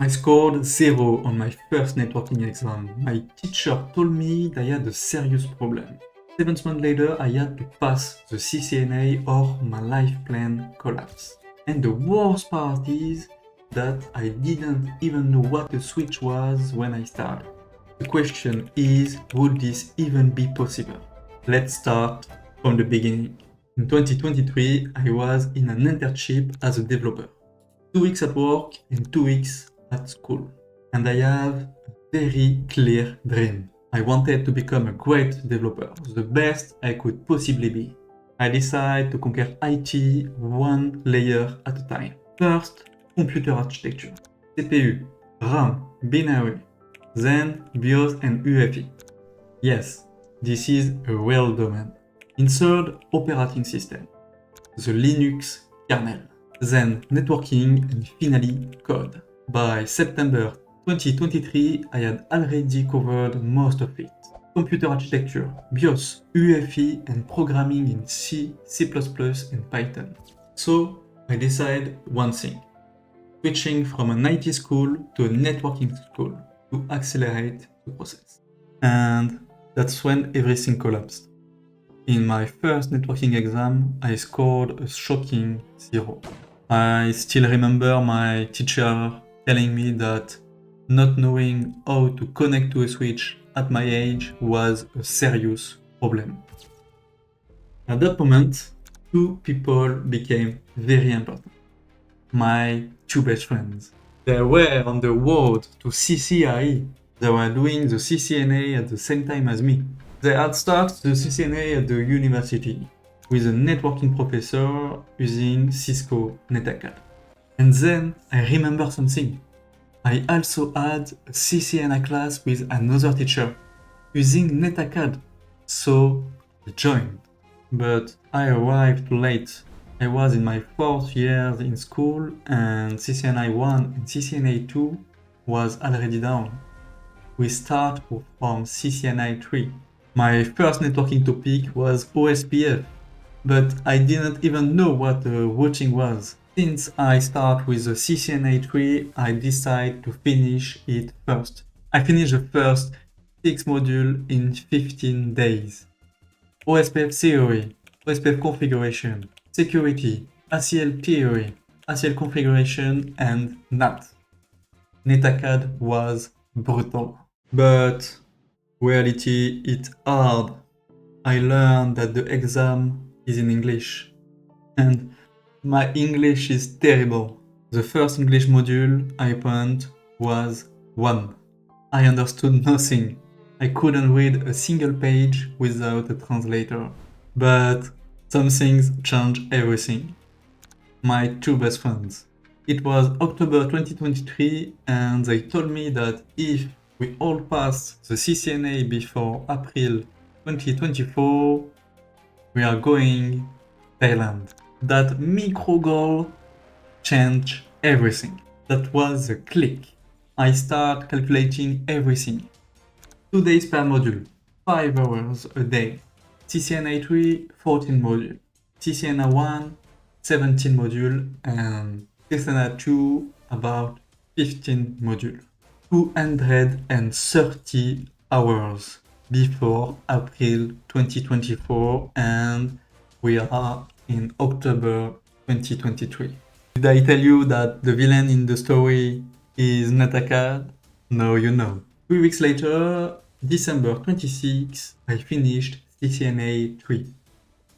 I scored 0 on my first networking exam. My teacher told me that I had a serious problem. 7 months later, I had to pass the CCNA or my life plan collapsed. And the worst part is that I didn't even know what a switch was when I started. The question is, would this even be possible? Let's start from the beginning. In 2023, I was in an internship as a developer. 2 weeks at work and 2 weeks at school. And I have a very clear dream. I wanted to become a great developer, the best I could possibly be. I decided to conquer IT one layer at a time. First, computer architecture, CPU, RAM, binary, then BIOS and UEFI. Yes, this is a real domain. In third, operating system, the Linux kernel, then networking and finally code. By September 2023, I had already covered most of it. Computer architecture, BIOS, UEFI and programming in C, C++ and Python. So I decided one thing, switching from an IT school to a networking school to accelerate the process. And that's when everything collapsed. In my first networking exam, I scored a shocking 0. I still remember my teacher telling me that not knowing how to connect to a switch at my age was a serious problem. At that moment, two people became very important. My two best friends. They were on the road to CCIE. They were doing the CCNA at the same time as me. They had started the CCNA at the university with a networking professor using Cisco NetAcad. And then I remember something. I also had a CCNA class with another teacher using NetAcad, so I joined. But I arrived too late. I was in my 4th year in school and CCNA 1 and CCNA 2 was already down. We start from CCNA 3. My first networking topic was OSPF, but I didn't even know what routing was. Since I start with the CCNA 3, I decide to finish it first. I finished the first 6 modules in 15 days. OSPF theory, OSPF configuration, security, ACL theory, ACL configuration, and NAT. NetAcad was brutal. But reality, it's hard. I learned that the exam is in English. And my English is terrible. The first English module I found was 1. I understood nothing. I couldn't read a single page without a translator. But some things changed everything. My two best friends. It was October 2023 and they told me that if we all passed the CCNA before April 2024, we are going Thailand. That micro goal changed everything. That was a click. I start calculating everything. 2 days per module, 5 hours a day. CCNA 3, 14 module. CCNA 1, 17 module. And CCNA 2, about 15 module. 230 hours before April 2024 and we are in October 2023. Did I tell you that the villain in the story is NetAcad? No, you know. 3 weeks later, December 26, I finished CCNA 3.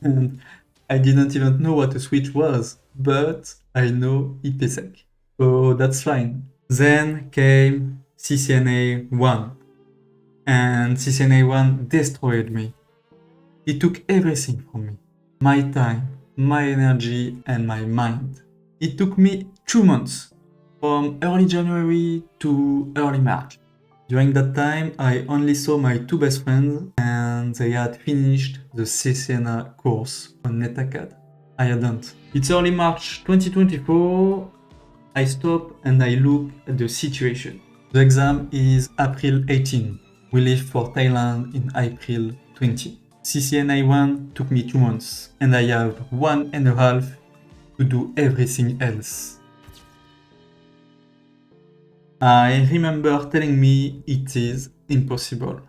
And I didn't even know what a switch was, but I know IPsec. So that's fine. Then came CCNA 1. And CCNA 1 destroyed me. It took everything from me. My time, my energy, and my mind. It took me 2 months, from early January to early March. During that time, I only saw my two best friends and they had finished the CCNA course on NetAcad. I hadn't. It's early March 2024. I stop and I look at the situation. The exam is April 18. We leave for Thailand in April 20. CCNA 1 took me 2 months and I have 1.5 to do everything else. I remember telling me it is impossible.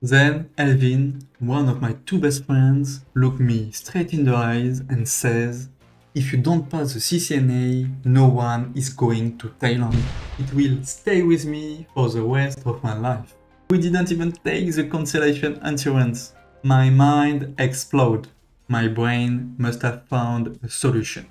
Then Elvin, one of my two best friends, looked me straight in the eyes and says, "If you don't pass the CCNA, no one is going to Thailand. It will stay with me for the rest of my life." We didn't even take the cancellation insurance. My mind exploded. My brain must have found a solution.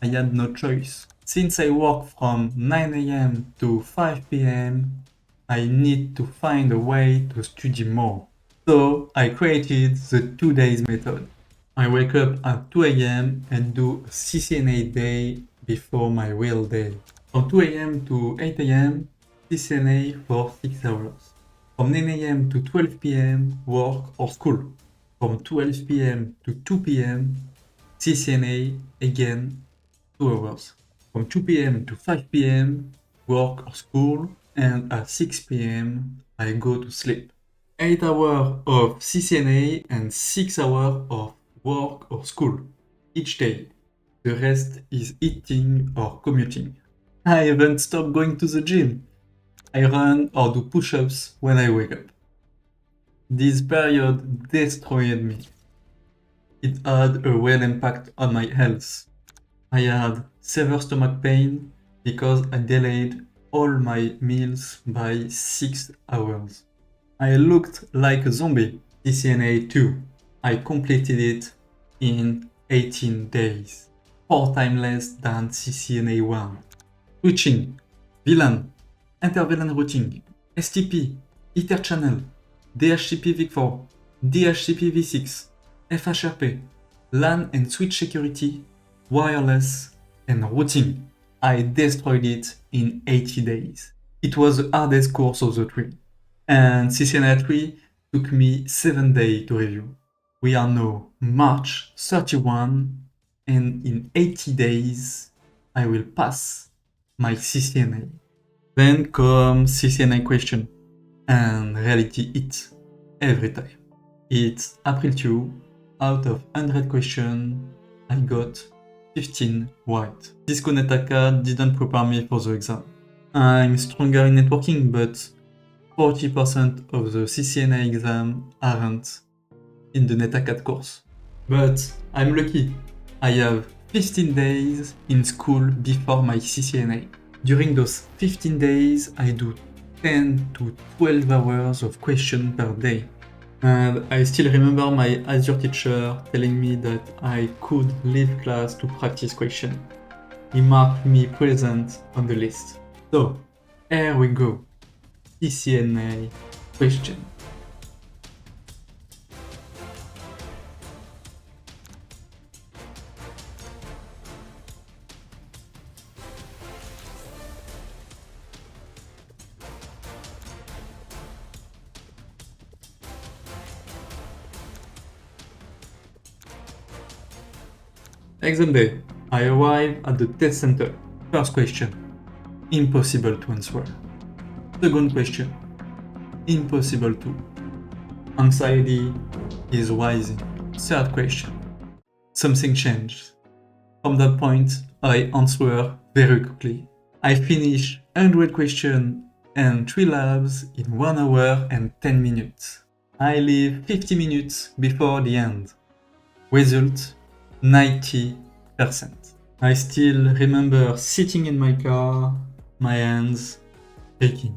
I had no choice. Since I work from 9 a.m. to 5 p.m., I need to find a way to study more. So I created the 2 days method. I wake up at 2 a.m. and do a CCNA day before my real day. From 2 a.m. to 8 a.m., CCNA for 6 hours. From 9 a.m. to 12 p.m., work or school. From 12 p.m. to 2 p.m., CCNA again 2 hours. From 2 p.m. to 5 p.m., work or school, and at 6 p.m., I go to sleep. 8 hours of CCNA and 6 hours of work or school each day. The rest is eating or commuting. I haven't stopped going to the gym. I run or do push-ups when I wake up. This period destroyed me. It had a real impact on my health. I had severe stomach pain because I delayed all my meals by 6 hours. I looked like a zombie. CCNA 2. I completed it in 18 days. 4 times less than CCNA 1. Switching, VLAN, interVLAN routing, STP, Ether channel, DHCP v4, DHCP v6, FHRP, LAN and switch security, wireless, and routing. I destroyed it in 80 days. It was the hardest course of the 3. And CCNA 3 took me 7 days to review. We are now March 31, and in 80 days, I will pass my CCNA. Then comes CCNA question, and reality hits every time. It's April 2, out of 100 questions, I got 15 right. Cisco Netaka didn't prepare me for the exam. I'm stronger in networking, but 40% of the CCNA exam aren't in the NetAcad course. But I'm lucky. I have 15 days in school before my CCNA. During those 15 days, I do 10 to 12 hours of question per day. And I still remember my Azure teacher telling me that I could leave class to practice question. He marked me present on the list. So, here we go. CCNA question. Exam day. I arrive at the test center. First question. Impossible to answer. Second question. Impossible to. Anxiety is rising. Third question. Something changed. From that point, I answer very quickly. I finish 100 questions and 3 labs in 1 hour and 10 minutes. I leave 50 minutes before the end. Result, 90%. I still remember sitting in my car, my hands shaking.